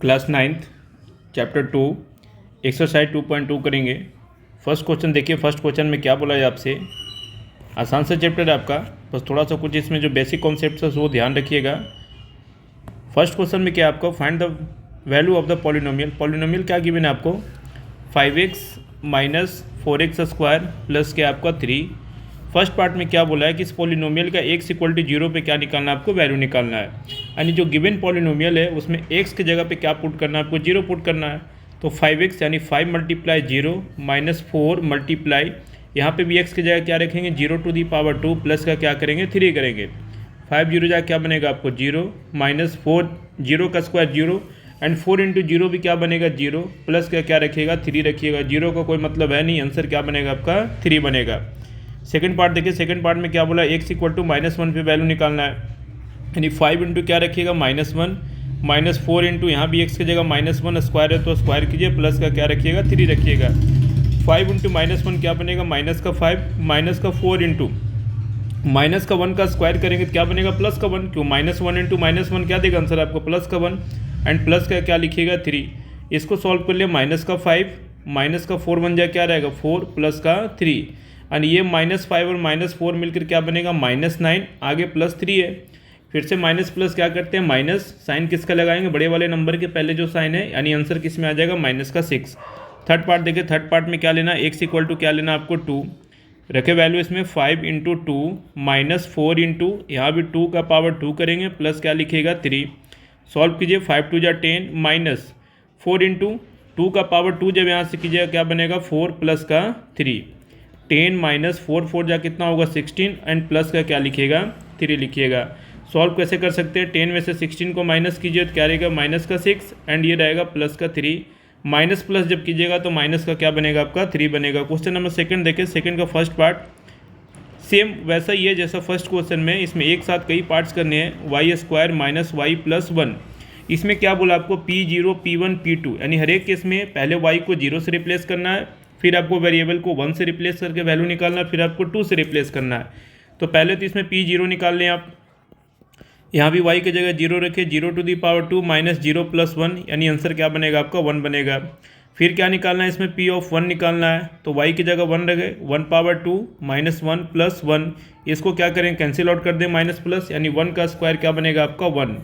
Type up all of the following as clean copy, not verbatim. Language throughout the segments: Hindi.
क्लास 9th चैप्टर 2 एक्सरसाइज 2.2 करेंगे। फर्स्ट क्वेश्चन देखिए। फर्स्ट क्वेश्चन में क्या बोला है आपसे, आसान सा चैप्टर है आपका, बस थोड़ा सा कुछ इसमें जो बेसिक कॉन्सेप्ट है वो ध्यान रखिएगा। फर्स्ट क्वेश्चन में क्या आपको find the value of the polynomial. Polynomial क्या गिवन है आपको, 5x minus 4x square plus क्या आपका 3। फर्स्ट पार्ट में क्या बोला है कि इस पॉलिनोमियल का x इक्वल टू 0 पे क्या निकालना है, आपको वैल्यू निकालना है। यानी जो गिवन पॉलिनोमियल है उसमें x की जगह पे क्या पुट करना है, आपको 0 पुट करना है। तो 5x यानी 5 मल्टीप्लाई 0 माइनस 4 मल्टीप्लाई, यहाँ पे भी x की जगह क्या रखेंगे 0 टू दी पावर 2 प्लस का क्या करेंगे 3 करेंगे। 5 0 जा क्या बनेगा आपको 0 माइनस 4 0 का स्क्वायर 0 एंड 4 इंटू 0 भी क्या बनेगा 0 प्लस का क्या रखिएगा 3 रखिएगा। 0 का कोई मतलब है नहीं, आंसर क्या बनेगा आपका 3 बनेगा। सेकंड पार्ट देखिए। सेकंड पार्ट में क्या बोला, x इक्वल टू -1 पे वैल्यू निकालना है। यानी 5 इंटू क्या रखिएगा -1 माइनस 4 इंटू यहाँ भी x की जगह -1 स्क्वायर है तो स्क्वायर कीजिए प्लस का क्या रखिएगा 3 रखिएगा। 5 इंटू -1 क्या बनेगा माइनस का 5 माइनस का 4 इंटू माइनस का 1 का स्क्वायर करेंगे तो क्या बनेगा प्लस का 1, क्यों -1 इंटू -1 क्या देगा आंसर आपको प्लस का 1 एंड प्लस का क्या लिखिएगा 3। इसको सॉल्व कर लिया, माइनस का 5 माइनस का 4 बन जाए क्या रहेगा 4 प्लस का 3 एंड ये -5 और -4 मिलकर क्या बनेगा -9, आगे +3 है। फिर से माइनस प्लस क्या करते हैं माइनस, साइन किसका लगाएंगे बड़े वाले नंबर के पहले जो साइन है, यानी आंसर किस में आ जाएगा माइनस का 6। थर्ड पार्ट देखिए। थर्ड पार्ट में क्या लेना, x इक्वल टू क्या लेना आपको 2 रखे वैल्यू इसमें 5 इंटू 2 माइनस 4 इंटू यहाँ भी 2 का पावर 2 करेंगे प्लस क्या लिखिएगा 3। सॉल्व कीजिए, 5 2 जा 10 माइनस 4 इंटू 2 का पावर 2 जब यहाँ से कीजिएगा क्या बनेगा 4 प्लस का 3। 10 माइनस 4 4 जा कितना होगा 16 एंड प्लस का क्या लिखिएगा 3 लिखिएगा। सॉल्व कैसे कर सकते हैं, 10 में से 16 को माइनस कीजिए तो क्या रहेगा माइनस का 6 एंड ये रहेगा प्लस का 3। माइनस प्लस जब कीजिएगा तो माइनस का क्या बनेगा आपका 3 बनेगा। क्वेश्चन नंबर सेकंड देखें। सेकंड का फर्स्ट पार्ट सेम वैसा ही है जैसा फर्स्ट क्वेश्चन में, इसमें एक साथ कई पार्ट्स करने हैं। Y square minus Y plus 1। इसमें क्या बोला आपको P0 P1 P2, यानी हर एक केस में पहले y को 0 से रिप्लेस करना है, फिर आपको वेरिएबल को 1 से रिप्लेस करके वैल्यू निकालना है, फिर आपको 2 से रिप्लेस करना है। तो पहले तो इसमें P0 निकाल लें आप, यहाँ भी y की जगह 0 रखें, 0 to the power 2 minus 0 plus 1, यानी आंसर क्या बनेगा आपका 1 बनेगा। फिर क्या निकालना है इसमें P ऑफ 1 निकालना है, तो y की जगह 1 रखे, 1 पावर 2 माइनस 1 प्लस 1, इसको क्या करें कैंसिल आउट कर दें माइनस प्लस, यानी 1 का स्क्वायर क्या बनेगा आपका 1।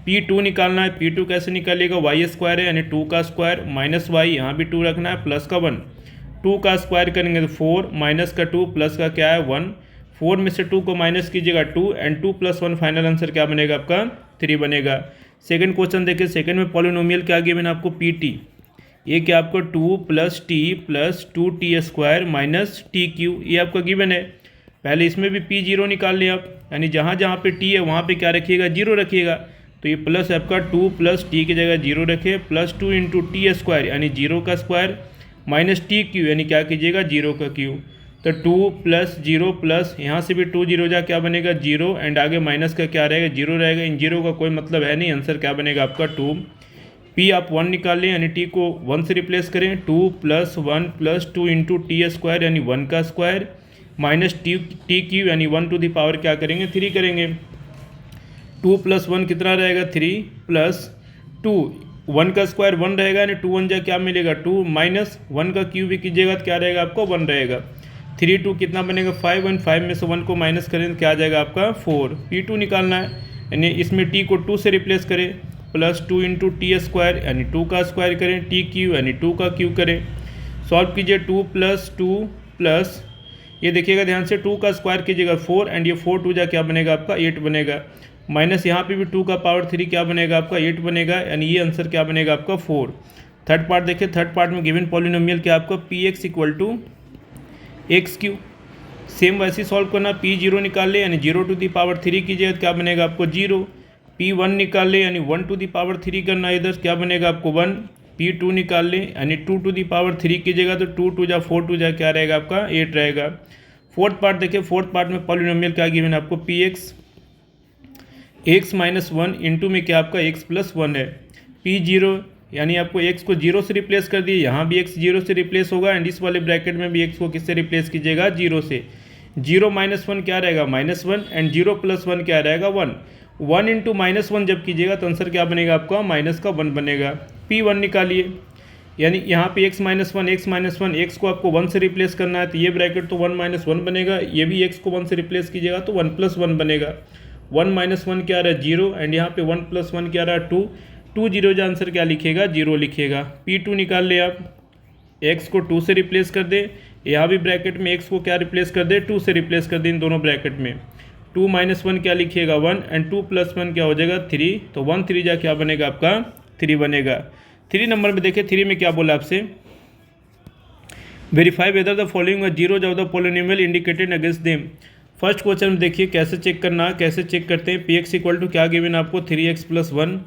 P2 निकालना है, P2 कैसे निकालिएगा, y स्क्वायर है यानी 2 का स्क्वायर माइनस y, यहाँ भी 2 रखना है प्लस का 1, 2 का स्क्वायर करेंगे तो 4 माइनस का 2 प्लस का क्या है 1, 4 में से 2 को माइनस कीजिएगा 2 एंड 2 प्लस 1 फाइनल आंसर क्या बनेगा आपका 3 बनेगा। सेकंड क्वेश्चन देखिए। सेकंड में पॉलिनोमियल क्या गिवन है आपको PT, ये क्या आपको 2 plus t plus 2t square minus TQ, ये आपका गिवन है। पहले इसमें भी P0 निकाल लें आप, यानी जहाँ जहाँ पे t है वहाँ पे क्या रखिएगा 0 रखिएगा, तो ये प्लस आपका 2 प्लस t की जगह 0 रखे प्लस 2 इंटू टी स्क्वायर यानी 0 का स्क्वायर माइनस TQ, यानी क्या कीजिएगा 0 का Q, तो 2 प्लस 0 प्लस यहाँ से भी 2 0 जा क्या बनेगा 0 एंड आगे माइनस का क्या रहेगा 0 रहेगा। इन 0 का कोई मतलब है नहीं, आंसर क्या बनेगा आपका 2। P आप 1 निकाल लें, यानी t को 1 से रिप्लेस करें, 2 plus 1 plus 2 into T square यानी 1 का स्क्वायर माइनस TQ यानी 1 टू दी पावर क्या करेंगे 3 करेंगे। 2 प्लस 1 कितना रहेगा 3 प्लस 2, 1 का स्क्वायर 1 रहेगा यानी 2 1 जा क्या मिलेगा 2 माइनस 1 का क्यूब भी कीजिएगा तो क्या रहेगा आपको 1 रहेगा। 3 2 कितना बनेगा 5 एंड 5 में से 1 को माइनस करें तो क्या आ जाएगा आपका 4। P2 निकालना है, यानी इसमें t को 2 से रिप्लेस करें प्लस 2 इंटू टी स्क्वायर यानी 2 का स्क्वायर करें, TQ यानी 2 का क्यूब करें। सॉल्व कीजिए, 2 प्लस 2 प्लस ये देखिएगा ध्यान से 2 का स्क्वायर कीजिएगा 4 एंड ये 4 2 जा क्या बनेगा आपका 8 बनेगा, माइनस यहाँ पे भी 2 का पावर 3 क्या बनेगा आपका 8 बनेगा, यानी ये आंसर क्या बनेगा आपका 4। थर्ड पार्ट देखिए। थर्ड पार्ट में गिवन पॉलिनोमियल क्या आपको Px equal to XQ, same वैसे ही सॉल्व करना। P0 निकाल ले, यानी 0 टू दी पावर 3 कीजिए तो क्या बनेगा आपको 0। P1 निकाल ले, यानी 1 टू दी पावर 3 करना इधर क्या बनेगा आपको 1। P2 निकाल ले, यानी 2 टू दी पावर 3 कीजिएगा तो 2 2 जा 4 2 जा क्या रहेगा आपका 8 रहेगा। फोर्थ पार्ट देखिए। फोर्थ पार्ट में पॉलिनोमियल क्या गिवन है आपको Px x माइनस 1 इंटू में क्या आपका x प्लस 1 है। P0 यानी आपको x को 0 से रिप्लेस कर दिए, यहाँ भी x 0 से रिप्लेस होगा एंड इस वाले ब्रैकेट में भी x को किससे रिप्लेस कीजिएगा 0 से। 0 माइनस 1 क्या रहेगा -1 एंड 0 प्लस 1 क्या रहेगा 1। 1 इंटू -1 जब कीजिएगा तो आंसर क्या बनेगा आपका माइनस का 1 बनेगा। P1 निकालिए, यानी यहाँ पे x -1 x को आपको 1 से रिप्लेस करना है तो ये ब्रैकेट तो 1 - 1 बनेगा, ये भी x को 1 से रिप्लेस कीजिएगा तो 1 + 1 बनेगा। 1 - 1 क्या आ रहा है 0 एंड यहाँ पे 1 + 1 क्या आ रहा है 2, 2 0 जो आंसर क्या लिखिएगा 0 लिखिएगा। P2 निकाल ले आप, x को 2 से रिप्लेस कर दे, यहाँ भी ब्रैकेट में x को क्या रिप्लेस कर दे 2 से रिप्लेस कर दे इन दोनों ब्रैकेट में। 2 - 1 क्या लिखिएगा 1 एंड 2 + 1 क्या हो जाएगा 3, तो 1 3 जा क्या बनेगा आपका 3 बनेगा। 3 नंबर में देखिए 3 में क्या बोला आपसे, verify whether the following zeros of the polynomial indicated against them. First question में देखिए कैसे चेक करना है, कैसे चेक करते हैं। Px इक्वल टू क्या गिवन आपको 3x + 1,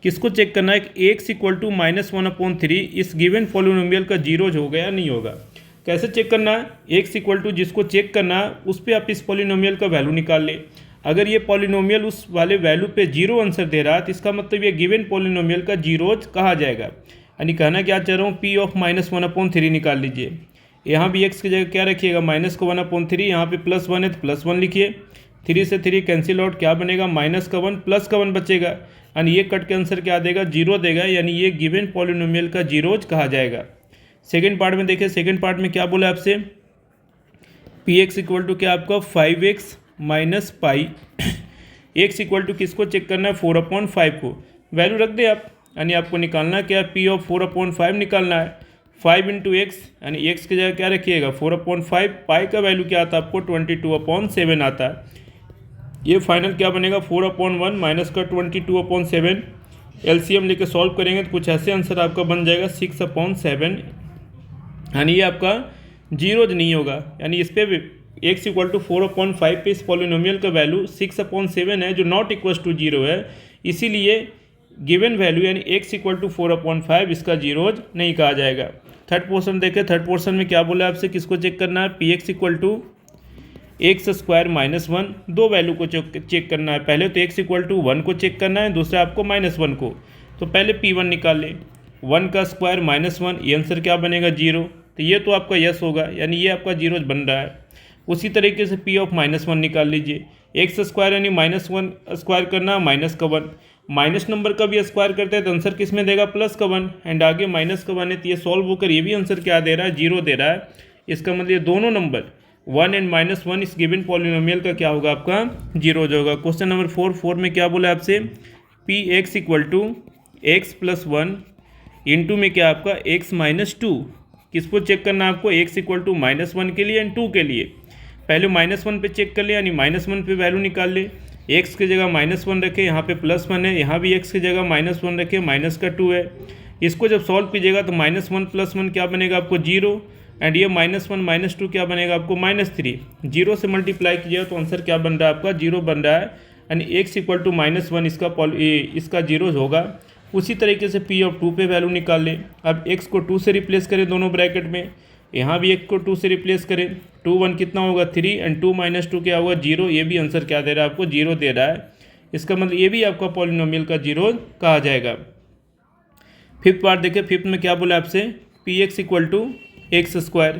किसको चेक करना है x इक्वल टू -1/3 इस गिवन पॉलिनोमियल का जीरोज होगा या नहीं होगा। कैसे चेक करना है, x इक्वल टू जिसको चेक करना है उस पर आप इस पॉलिनोमियल का वैल्यू निकाल लें। अगर ये पॉलिनोमियल उस वाले वैल्यू पे 0 आंसर दे रहा है तो इसका मतलब ये गिवन पॉलिनोमियल का जीरोज कहा जाएगा। यानी कहना क्या चाह रहा हूँ P ऑफ -1/3 निकाल लीजिए। यहाँ भी x की जगह क्या रखिएगा माइनस का 1/3, यहाँ पे +1 है तो +1 लिखिए। 3 से 3 कैंसिल आउट क्या बनेगा -1 +1 बचेगा, यानी ये कट के आंसर क्या देगा 0 देगा, यानी ये गिवन पॉलिनोमियल का जीरोज कहा जाएगा। सेकेंड पार्ट में देखिए, सेकेंड पार्ट में क्या बोला आपसे, Px इक्वल टू क्या आपका 5x - pi, x equal to किसको चेक करना है 4/5 को वैल्यू रख दे आप, यानी आपको निकालना क्या है P ऑफ 4/5 निकालना है। 5 इंटू एक्स, यानी x की जगह क्या रखिएगा 4/5, पाई का वैल्यू क्या आता है आपको 22/7 आता है। ये फाइनल क्या बनेगा 4/1 माइनस का 22/7, एलसीएम लेके सॉल्व करेंगे तो कुछ ऐसे आंसर आपका बन जाएगा 6/7, यानी ये आपका जीरोज नहीं होगा। यानी इस पर x इक्वल टू 4/5 पे इस पॉलिनोमियल का वैल्यू 6/7 है जो नॉट इक्वल टू 0 है, इसीलिए गिवन वैल्यू यानी x इक्वल टू 4/5 इसका जीरोज नहीं कहा जाएगा। थर्ड पोर्शन देखें, थर्ड पोर्शन में क्या बोला आपसे, किसको चेक करना है Px इक्वल टू x² - 1, दो वैल्यू को चेक करना है। पहले तो x इक्वल टू 1 को चेक करना है, दूसरा आपको -1 को। तो पहले P1 निकाल लें, 1 का स्क्वायर -1, ये आंसर क्या बनेगा 0, तो ये तो आपका यस होगा, यानी ये आपका जीरोज बन रहा है। उसी तरीके से P ऑफ -1 निकाल लीजिए, x² यानी -1 स्क्वायर करना माइनस का 1, माइनस नंबर का भी स्क्वायर करते हैं तो आंसर किस में देगा +1 एंड आगे -1 है, तो ये सॉल्व होकर ये भी आंसर क्या दे रहा है 0 दे रहा है। इसका मतलब ये दोनों नंबर 1 एंड -1 इस गिवन पॉलिनोमियल का क्या होगा आपका जीरोज होगा। क्वेश्चन नंबर 4 में क्या बोला आपसे, Px equal to x + 1 into में क्या आपका x - 2, किसको चेक करना है आपको x इक्वल टू -1 के लिए एंड 2 के लिए। पहले -1 पे चेक कर ले, यानी -1 पे वैल्यू निकाल ले, x की जगह -1 रखे, यहाँ पे +1 है, यहाँ भी x की जगह -1 रखे, माइनस का 2 है। इसको जब सॉल्व कीजिएगा तो -1 + 1 क्या बनेगा आपको 0 एंड ये -1 - 2 क्या बनेगा आपको -3। 0 से मल्टीप्लाई कीजिएगा तो आंसर क्या बन रहा है आपका 0 बन रहा है, यानी x इक्वल टू -1 इसका जीरोज होगा। उसी तरीके से P ऑफ 2 पे वैल्यू निकाल लें। अब x को 2 से रिप्लेस करें दोनों ब्रैकेट में, यहाँ भी x को 2 से रिप्लेस करें, 2 1 कितना होगा 3 एंड 2 - 2 क्या होगा 0, ये भी आंसर क्या दे रहा है आपको 0 दे रहा है। इसका मतलब ये भी आपका पॉलिनोमियल का जीरोज कहा जाएगा। फिफ्थ पार्ट देखिए, फिफ्थ में क्या बोला आपसे, Px इक्वल टू x²,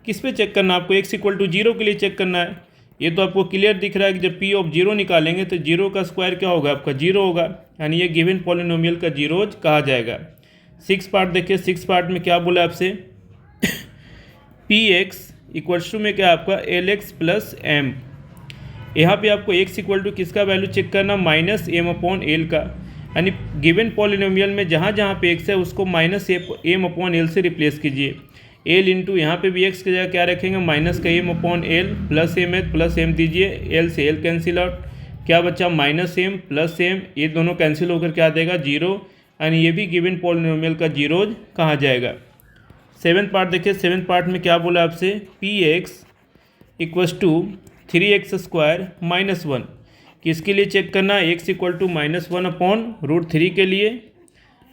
किस पे चेक करना है आपको, x इक्वल टू 0 के लिए चेक करना है। ये तो आपको क्लियर दिख रहा है कि जब P ऑफ 0 निकालेंगे तो 0 का स्क्वायर क्या होगा आपका 0 होगा, यानी ये गिवन पॉलिनोमियल का जीरोज कहा जाएगा। सिक्स पार्ट देखिए, सिक्स पार्ट में क्या बोला आपसे, Px इक्वल्स टू में क्या आपका Lx + m, यहाँ पे आपको x इक्वल टू किसका वैल्यू चेक करना -m/l का, यानी गिवन पॉलिनोमियल में जहाँ जहाँ पे x है उसको -m/l से रिप्लेस कीजिए। l इंटू यहाँ पे भी x की जगह क्या रखेंगे -m/l + m दीजिए, l से l कैंसिल आउट, क्या बचा -m + m, ये दोनों कैंसिल होकर क्या देगा 0, यानी ये भी गिवन पॉलिनोमियल का जीरोज कहा जाएगा। सेवन्थ पार्ट देखिए, सेवन्थ पार्ट में क्या बोला आपसे, Px इक्वल्स टू 3x² - 1, किसके लिए चेक करना है x इक्वल टू -1/√3 के लिए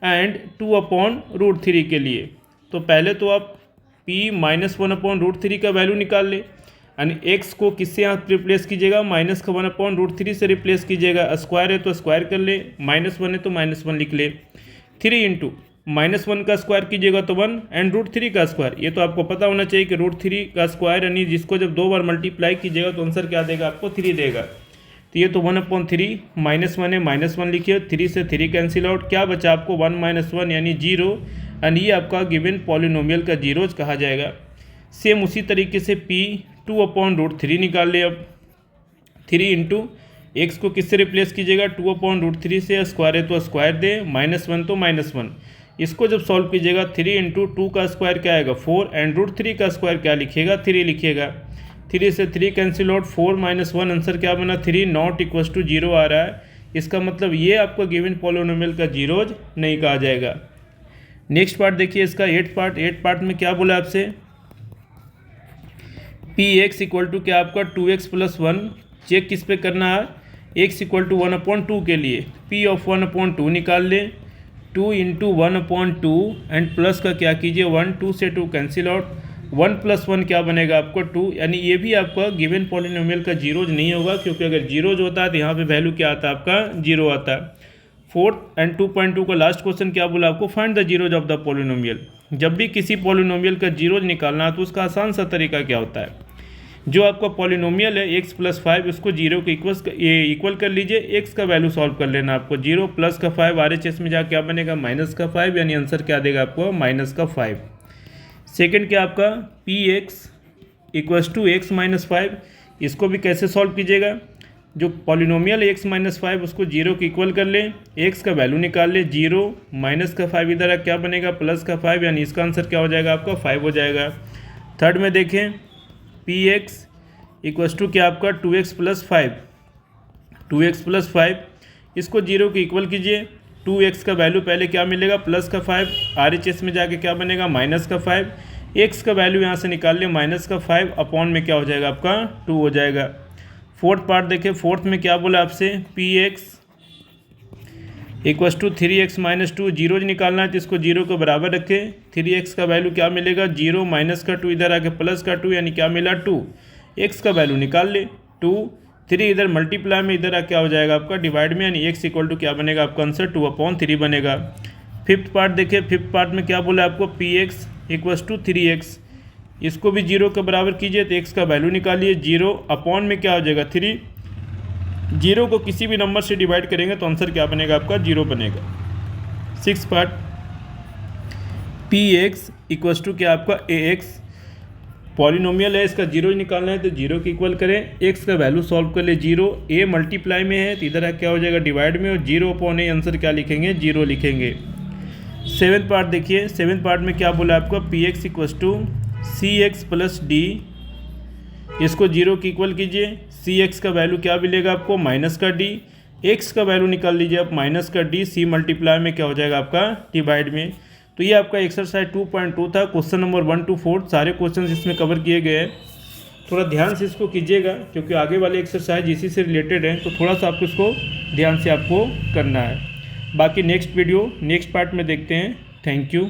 एंड 2/√3 के लिए। तो पहले तो आप P -1/√3 का वैल्यू निकाल ले, यानी x को किससे यहाँ रिप्लेस कीजिएगा -1/√3 से रिप्लेस कीजिएगा, स्क्वायर है तो स्क्वायर कर ले, -1 है तो -1 लिख ले, 3 इंटू -1 का स्क्वायर कीजिएगा तो 1 एंड √3 का स्क्वायर, ये तो आपको पता होना चाहिए कि √3 का स्क्वायर यानी जिसको जब 2 बार मल्टीप्लाई कीजिएगा तो आंसर क्या देगा आपको 3 देगा। तो ये तो 1/3 -1 है, -1 लिखिए, 3 से 3 कैंसिल आउट, क्या बचा आपको 1 - 1 यानी 0, एंड ये आपका गिवन पॉलिनोमियल का जीरोज कहा जाएगा। सेम उसी तरीके से P 2/√3 निकाल ले। अब 3 इंटू एक्स को किससे रिप्लेस कीजिएगा, 2/√3 से, स्क्वायर है तो स्क्वायर दे, -1 तो -1, इसको जब सॉल्व कीजिएगा 3 इंटू 2 का स्क्वायर क्या आएगा 4, एंड √3 का स्क्वायर क्या लिखिएगा 3 लिखिएगा। 3 से 3 कैंसिल आउट, 4 - 1 आंसर क्या बना 3, नॉट इक्वल टू 0 आ रहा है। इसका मतलब ये आपका गिवन पॉलिनोमियल का जीरोज नहीं कहा जाएगा। नेक्स्ट पार्ट देखिए इसका 8 पार्ट में क्या बोला आपसे, Px इक्वल टू क्या आपका 2x + 1, चेक किस पे करना है, x इक्वल टू 1/2 के लिए P ऑफ 1/2 निकाल लें, 2 इंटू 1/2 एंड प्लस का क्या कीजिए 1, 2 से 2 कैंसिल आउट, 1 + 1 क्या बनेगा आपको 2, यानी ये भी आपका गिवन पॉलिनोमियल का जीरोज नहीं होगा, क्योंकि अगर जीरोज होता है तो यहाँ पे वैल्यू क्या आता है आपका 0 आता है। 4th एंड 2.2 का लास्ट क्वेश्चन क्या बोला आपको, find the zeros of the polynomial. जब भी किसी पॉलिनोमियल का जीरोज निकालना है तो उसका आसान सा तरीका क्या होता है, जो आपका पॉलिनोमियल है x + 5 उसको 0 के इक्वल कर लीजिए, x का वैल्यू सॉल्व कर लेना आपको, 0 + का 5 RHS में जा क्या बनेगा -5, यानी आंसर क्या देगा आपको -5। सेकंड क्या आपका Px = x - 5, इसको भी कैसे सॉल्व कीजिएगा, जो पॉलिनोमियल x - 5 उसको 0 के इक्वल कर ले, x का वैल्यू निकाल ले, 0 -5 इधर क्या बनेगा +5, यानी इसका आंसर क्या हो जाएगा आपका 5 हो जाएगा। थर्ड में देखें Px = क्या आपका 2x + 5, 2x + 5 इसको 0 के इक्वल कीजिए, 2x का वैल्यू पहले क्या मिलेगा +5, RHS में जाके क्या बनेगा -5, x का वैल्यू यहाँ से निकाल लिया -5 अपॉन में क्या हो जाएगा आपका 2 हो जाएगा। फोर्थ पार्ट देखिए, फोर्थ में क्या बोला आपसे, Px = 3x - 2, जीरोज निकालना है तो इसको 0 के बराबर रखें, 3x का वैल्यू क्या मिलेगा 0 -2 इधर आके +2, यानी क्या मिला 2, x का वैल्यू निकाल ले 2, 3 इधर मल्टीप्लाई में इधर क्या हो जाएगा आपका डिवाइड में, यानी x = क्या बनेगा आपका आंसर 2/3 बनेगा। फिफ्थ पार्ट देखिए, फिफ्थ पार्ट में क्या बोला आपको, Px = 3x, इसको भी 0 के बराबर कीजिए तो x का वैल्यू निकालिए, 0 अपॉन में क्या हो जाएगा 3, 0 को किसी भी नंबर से डिवाइड करेंगे तो आंसर क्या बनेगा आपका 0 बनेगा। सिक्स पार्ट Px = क्या आपका ax, पॉलिनोमियल है इसका जीरो निकालना है तो 0 के इक्वल करें, x का वैल्यू सॉल्व कर ले 0, a मल्टीप्लाई में है तो इधर क्या हो जाएगा डिवाइड में, और 0/a आंसर क्या लिखेंगे 0 लिखेंगे। सेवेंथ पार्ट देखिए, सेवेंथ पार्ट में क्या बोला आपको, Px = cx + d, इसको 0 के इक्वल कीजिए, cx का वैल्यू क्या मिलेगा आपको -d, x का वैल्यू निकाल लीजिए आप -d, c मल्टीप्लाई में क्या हो जाएगा आपका डिवाइड में। तो ये आपका एक्सरसाइज 2.2 था, क्वेश्चन नंबर 1 to 4 सारे क्वेश्चन इसमें कवर किए गए हैं। थोड़ा ध्यान से इसको कीजिएगा क्योंकि आगे वाले एक्सरसाइज इसी से रिलेटेड हैं, तो थोड़ा सा आपको इसको ध्यान से आपको करना है। बाकी नेक्स्ट वीडियो नेक्स्ट पार्ट में देखते हैं। Thank you.